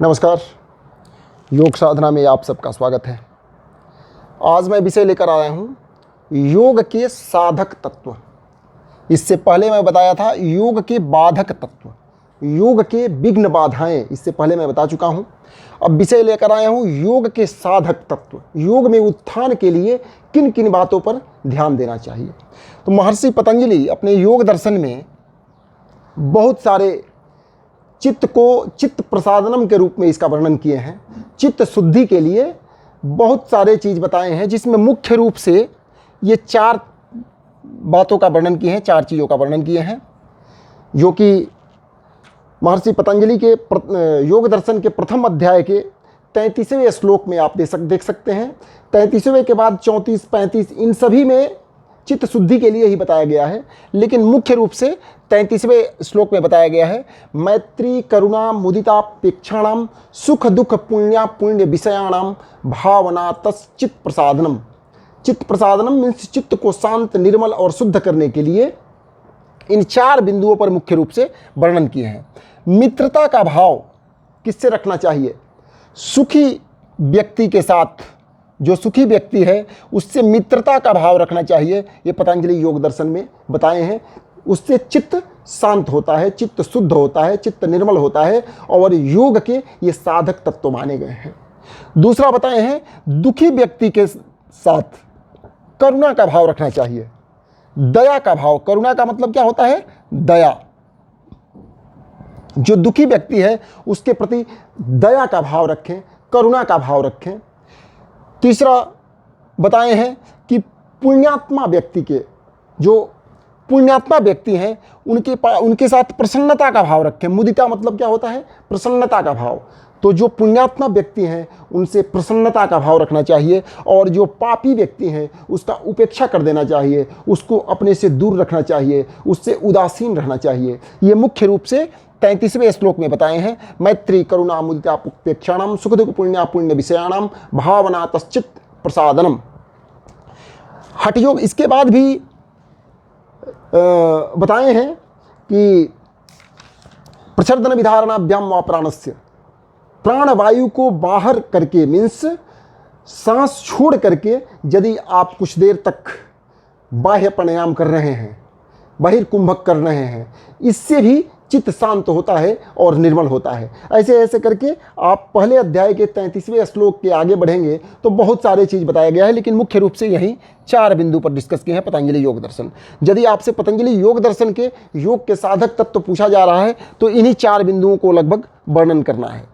नमस्कार। योग साधना में आप सबका स्वागत है। आज मैं विषय लेकर आया हूँ योग के साधक तत्व। इससे पहले मैं बताया था योग के बाधक तत्व, योग के विघ्न बाधाएं, इससे पहले मैं बता चुका हूँ। अब विषय लेकर आया हूँ योग के साधक तत्व। योग में उत्थान के लिए किन किन बातों पर ध्यान देना चाहिए। तो महर्षि पतंजलि अपने योग दर्शन में बहुत सारे चित्त को चित्त प्रसादनम के रूप में इसका वर्णन किए हैं। चित्त शुद्धि के लिए बहुत सारे चीज़ बताए हैं, जिसमें मुख्य रूप से ये 4 बातों का वर्णन किए हैं, 4 चीज़ों का वर्णन किए हैं, जो कि महर्षि पतंजलि के योग दर्शन के प्रथम अध्याय के 33वें श्लोक में आप देख सकते हैं। 33वें के बाद 34, 35 इन सभी में चित्त शुद्धि के लिए ही बताया गया है, लेकिन मुख्य रूप से 33वें श्लोक में बताया गया है मैत्री करुणा मुदितापेक्षाणाम सुख दुख पुण्या पुण्य विषयाणाम भावना तच्चित्त प्रसादनम। चित्त प्रसादनम मीन्स चित्त को शांत, निर्मल और शुद्ध करने के लिए इन 4 बिंदुओं पर मुख्य रूप से वर्णन किए हैं। मित्रता का भाव किससे रखना चाहिए? सुखी व्यक्ति के साथ, जो सुखी व्यक्ति है उससे मित्रता का भाव रखना चाहिए। ये पतंजलि योग दर्शन में बताए हैं। उससे चित्त शांत होता है, चित्त शुद्ध होता है, चित्त निर्मल होता है और योग के ये साधक तत्व माने गए हैं। दूसरा बताए हैं दुखी व्यक्ति के साथ करुणा का भाव रखना चाहिए, दया का भाव। करुणा का मतलब क्या होता है? दया। जो दुखी व्यक्ति है उसके प्रति दया का भाव रखें, करुणा का भाव रखें। तीसरा बताए हैं कि पुण्यात्मा व्यक्ति के, जो पुण्यात्मा व्यक्ति हैं उनके साथ प्रसन्नता का भाव रखें। मुदिता मतलब क्या होता है? प्रसन्नता का भाव। तो जो पुण्यात्मा व्यक्ति हैं उनसे प्रसन्नता का भाव रखना चाहिए और जो पापी व्यक्ति हैं उसका उपेक्षा कर देना चाहिए, उसको अपने से दूर रखना चाहिए, उससे उदासीन रहना चाहिए। ये मुख्य रूप से 33वें श्लोक में बताए हैं मैत्री करुणा मुदितापेक्षाणाम सुख दुख पुण्या पुण्य विषयाणाम भावना तच्चित्त प्रसादनम। हठ योग इसके बाद भी बताए हैं कि प्रचर्दन विधारणाभ्याम व प्राणस्य, प्राणवायु को बाहर करके मीन्स सांस छोड़ करके यदि आप कुछ देर तक बाह्य प्राणायाम कर रहे हैं, बहिर्कुंभक कर रहे हैं, इससे भी चित्त शांत होता है और निर्मल होता है। ऐसे ऐसे करके आप पहले अध्याय के 33वें श्लोक के आगे बढ़ेंगे तो बहुत सारे चीज़ बताया गया है, लेकिन मुख्य रूप से यही 4 बिंदु पर डिस्कस किए हैं पतंजलि योग दर्शन। यदि आपसे पतंजलि योग दर्शन के योग के साधक तत्व पूछा जा रहा है तो इन्हीं 4 बिंदुओं को लगभग वर्णन करना है।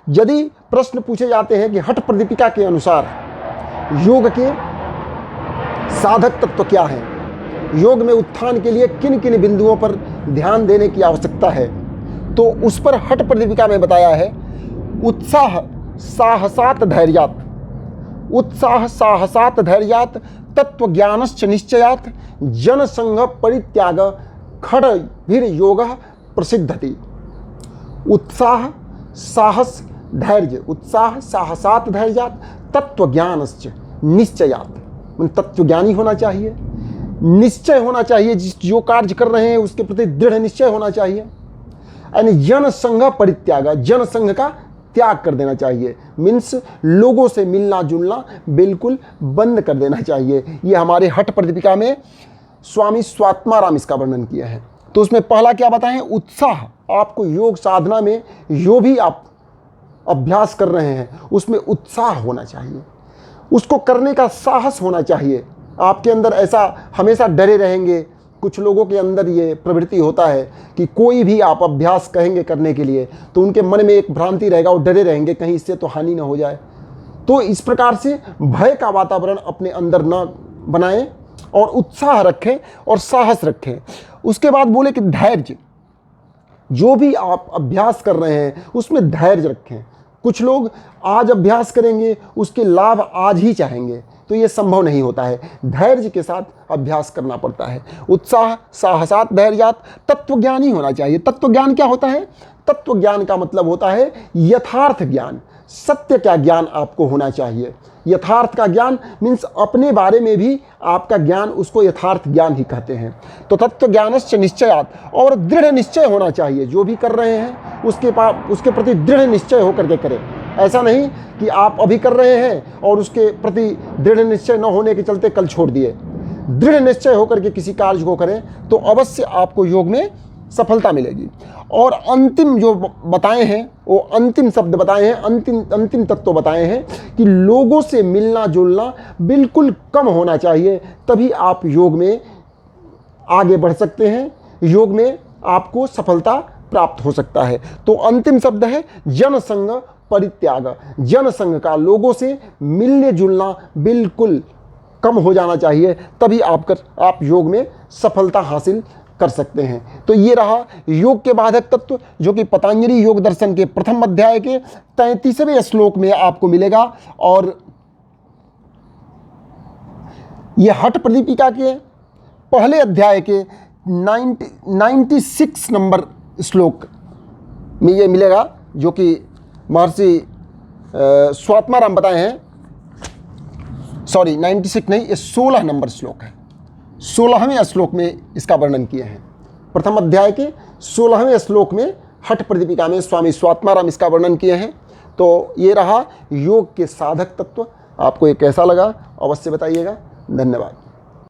यदि प्रश्न पूछे जाते हैं कि हठ प्रदीपिका के अनुसार योग के साधक तत्व क्या हैं, योग में उत्थान के लिए किन किन बिंदुओं पर ध्यान देने की आवश्यकता है, तो उस पर हठ प्रदीपिका में बताया है उत्साह साहसात धैर्यात, उत्साह साहसात धैर्यात तत्व ज्ञानश्च निश्चयात जन संग परित्याग खड़ योग प्रसिद्धति। उत्साह साहस धैर्य, उत्साह साहसात धैर्यात तत्व ज्ञानश्च निश्चयात, तत्वज्ञानी होना चाहिए, निश्चय होना चाहिए, जो कार्य कर रहे हैं उसके प्रति दृढ़ निश्चय होना चाहिए। यानी जन संघ परित्याग, जन संघ का त्याग कर देना चाहिए, मीन्स लोगों से मिलना जुलना बिल्कुल बंद कर देना चाहिए। ये हमारे हठ प्रदीपिका में स्वामी स्वात्माराम इसका वर्णन किया है। तो उसमें पहला क्या बताएं? उत्साह। आपको योग साधना में जो भी आप अभ्यास कर रहे हैं उसमें उत्साह होना चाहिए, उसको करने का साहस होना चाहिए। आपके अंदर ऐसा हमेशा डरे रहेंगे, कुछ लोगों के अंदर ये प्रवृत्ति होता है कि कोई भी आप अभ्यास कहेंगे करने के लिए तो उनके मन में एक भ्रांति रहेगा, वो डरे रहेंगे कहीं इससे तो हानि ना हो जाए। तो इस प्रकार से भय का वातावरण अपने अंदर न बनाएं और उत्साह रखें और साहस रखें। उसके बाद बोले कि धैर्य, जो भी आप अभ्यास कर रहे हैं उसमें धैर्य रखें। कुछ लोग आज अभ्यास करेंगे, उसके लाभ आज ही चाहेंगे, तो ये संभव नहीं होता है। धैर्य के साथ अभ्यास करना पड़ता है। उत्साह साहसात धैर्यात तत्वज्ञानी होना चाहिए। तत्वज्ञान क्या होता है? तत्व ज्ञान का मतलब होता है यथार्थ ज्ञान, सत्य का ज्ञान आपको होना चाहिए। यथार्थ का ज्ञान मीन्स अपने बारे में भी आपका ज्ञान, उसको यथार्थ ज्ञान ही कहते हैं। तो तत्व ज्ञानश्च निश्चयात्, और दृढ़ निश्चय होना चाहिए। जो भी कर रहे हैं उसके प्रति दृढ़ निश्चय होकर के करें। ऐसा नहीं कि आप अभी कर रहे हैं और उसके प्रति दृढ़ निश्चय न होने के चलते कल छोड़ दिए। दृढ़ निश्चय होकर के किसी कार्य को करें तो अवश्य आपको योग में सफलता मिलेगी। और अंतिम जो बताए हैं, वो अंतिम शब्द बताए हैं, अंतिम तत्व बताए हैं कि लोगों से मिलना जुलना बिल्कुल कम होना चाहिए, तभी आप योग में आगे बढ़ सकते हैं, योग में आपको सफलता प्राप्त हो सकता है। तो अंतिम शब्द है जनसंग परित्याग। जनसंग का, लोगों से मिलने जुलना बिल्कुल कम हो जाना चाहिए, तभी आप योग में सफलता हासिल कर सकते हैं। तो ये रहा योग के बाधक तत्व, जो कि पतंजलि योग दर्शन के प्रथम अध्याय के 33वें श्लोक में आपको मिलेगा। और ये हठ प्रदीपिका के पहले अध्याय के 96 नंबर श्लोक में ये मिलेगा, जो कि महर्षि स्वात्माराम बताए हैं। सॉरी 96 नहीं, ये 16 नंबर श्लोक है। 16वें श्लोक में इसका वर्णन किए हैं। प्रथम अध्याय के 16वें श्लोक में हठ प्रदीपिका में स्वामी स्वात्माराम इसका वर्णन किए हैं। तो ये रहा योग के साधक तत्व। आपको ये कैसा लगा अवश्य बताइएगा। धन्यवाद।